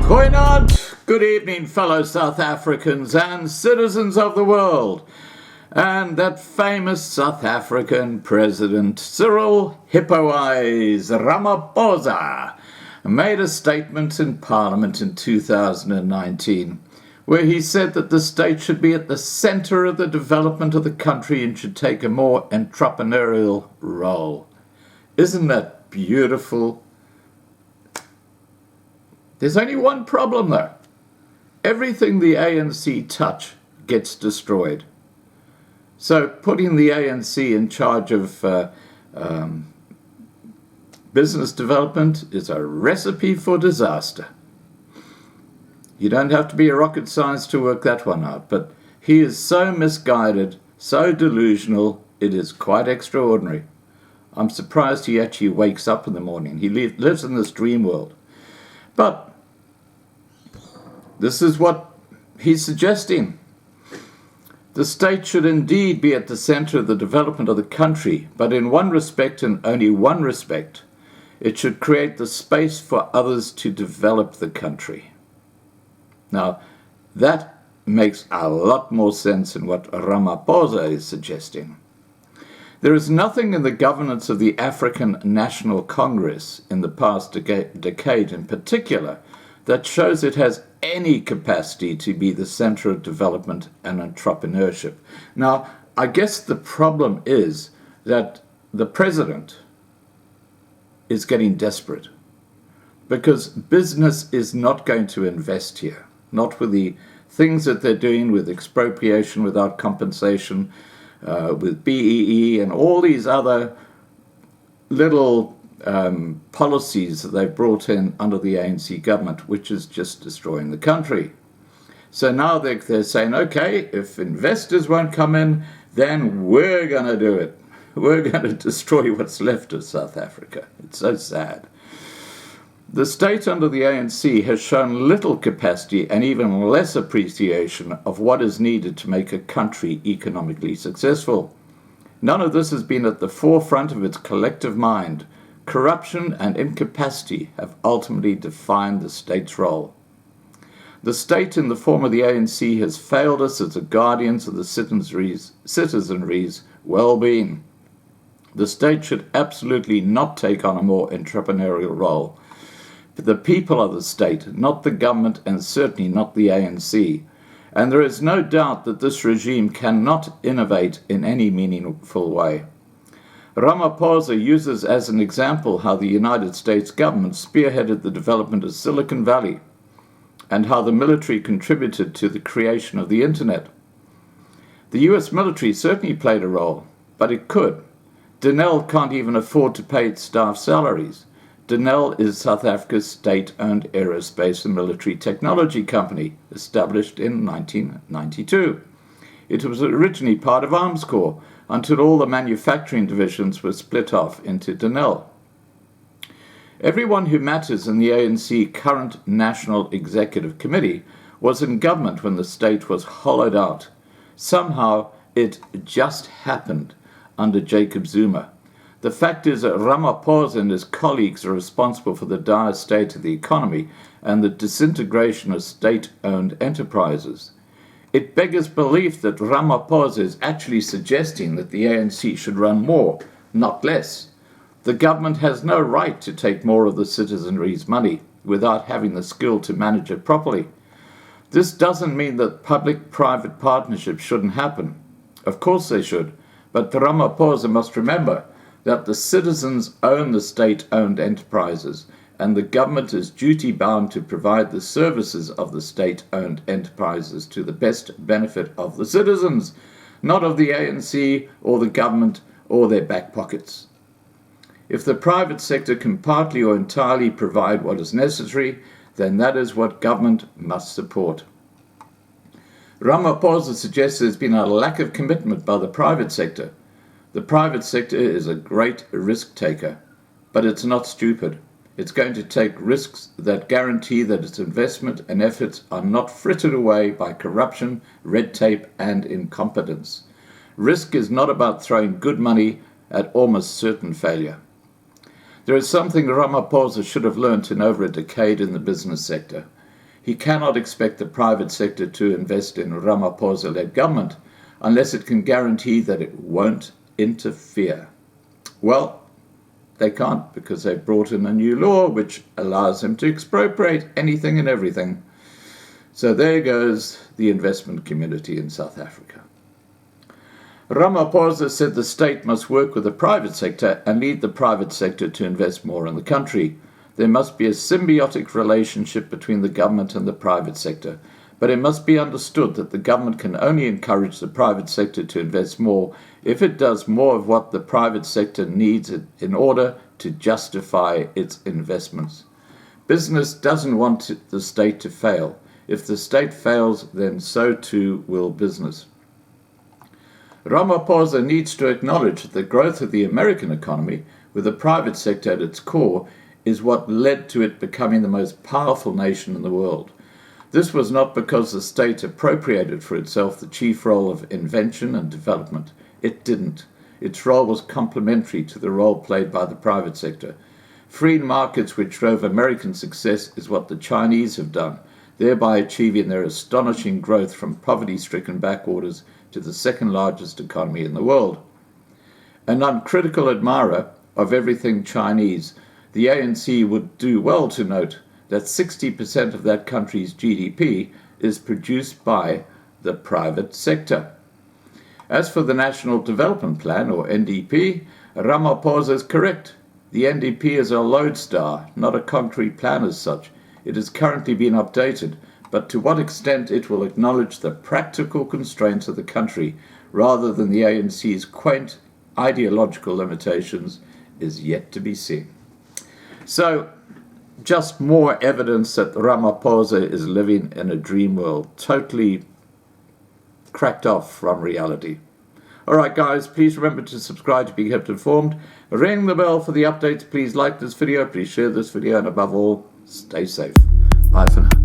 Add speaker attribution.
Speaker 1: Goeienaand, good evening, fellow South Africans and citizens of the world. And that famous South African President Cyril Hippo Eyes Ramaphosa made a statement in Parliament in 2019 where he said that the state should be at the centre of the development of the country and should take a more entrepreneurial role. Isn't that beautiful? There's only one problem, though. Everything the ANC touch gets destroyed. So putting the ANC in charge of business development is a recipe for disaster. You don't have to be a rocket scientist to work that one out, but he is so misguided, so delusional, it is quite extraordinary. I'm surprised he actually wakes up in the morning. He lives in this dream world. But this is what he's suggesting. The state should indeed be at the center of the development of the country, but in one respect and only one respect, it should create the space for others to develop the country. Now, that makes a lot more sense than what Ramaphosa is suggesting. There is nothing in the governance of the African National Congress in the past decade in particular that shows it has any capacity to be the center of development and entrepreneurship. Now, I guess the problem is that the president is getting desperate because business is not going to invest here, not with the things that they're doing with expropriation without compensation, with BEE and all these other little policies that they've brought in under the ANC government, which is just destroying the country. So now they're saying, okay, if investors won't come in, then we're going to do it. We're going to destroy what's left of South Africa. It's so sad. The state under the ANC has shown little capacity and even less appreciation of what is needed to make a country economically successful. None of this has been at the forefront of its collective mind. Corruption and incapacity have ultimately defined the state's role. The state in the form of the ANC has failed us as the guardians of the citizenry's well-being. The state should absolutely not take on a more entrepreneurial role. The people are the state, not the government, and certainly not the ANC. And there is no doubt that this regime cannot innovate in any meaningful way. Ramaphosa uses as an example how the United States government spearheaded the development of Silicon Valley and how the military contributed to the creation of the internet. The US military certainly played a role, but it could. Denel can't even afford to pay its staff salaries. Denel is South Africa's state-owned aerospace and military technology company, established in 1992. It was originally part of Arms Corps until all the manufacturing divisions were split off into Denel. Everyone who matters in the ANC current National Executive Committee was in government when the state was hollowed out. Somehow it just happened under Jacob Zuma. The fact is that Ramaphosa and his colleagues are responsible for the dire state of the economy and the disintegration of state-owned enterprises. It beggars belief that Ramaphosa is actually suggesting that the ANC should run more, not less. The government has no right to take more of the citizenry's money without having the skill to manage it properly. This doesn't mean that public-private partnerships shouldn't happen. Of course they should, but Ramaphosa must remember that the citizens own the state-owned enterprises, and the government is duty-bound to provide the services of the state-owned enterprises to the best benefit of the citizens, not of the ANC or the government or their back pockets. If the private sector can partly or entirely provide what is necessary, then that is what government must support. Ramaphosa suggests there's been a lack of commitment by the private sector. The private sector is a great risk taker, but it's not stupid. It's going to take risks that guarantee that its investment and efforts are not frittered away by corruption, red tape, and incompetence. Risk is not about throwing good money at almost certain failure. There is something Ramaphosa should have learnt in over a decade in the business sector. He cannot expect the private sector to invest in Ramaphosa-led government unless it can guarantee that it won't interfere. Well, they can't, because they've brought in a new law which allows them to expropriate anything and everything. So there goes the investment community in South Africa. Ramaphosa said the state must work with the private sector and lead the private sector to invest more in the country. There must be a symbiotic relationship between the government and the private sector, but it must be understood that the government can only encourage the private sector to invest more if it does more of what the private sector needs in order to justify its investments. Business doesn't want the state to fail. If the state fails, then so too will business. Ramaphosa needs to acknowledge that the growth of the American economy, with the private sector at its core, is what led to it becoming the most powerful nation in the world. This was not because the state appropriated for itself the chief role of invention and development. It didn't. Its role was complementary to the role played by the private sector. Free markets which drove American success is what the Chinese have done, thereby achieving their astonishing growth from poverty-stricken backwaters to the second largest economy in the world. An uncritical admirer of everything Chinese, the ANC would do well to note that 60% of that country's GDP is produced by the private sector. As for the National Development Plan, or NDP, Ramaphosa is correct. The NDP is a lodestar, not a concrete plan as such. It has currently been updated, but to what extent it will acknowledge the practical constraints of the country rather than the ANC's quaint ideological limitations is yet to be seen. So, just more evidence that Ramaphosa is living in a dream world, totally cracked off from reality. Alright guys, please remember to subscribe to be kept informed. Ring the bell for the updates. Please like this video, please share this video, and above all, stay safe. Bye for now.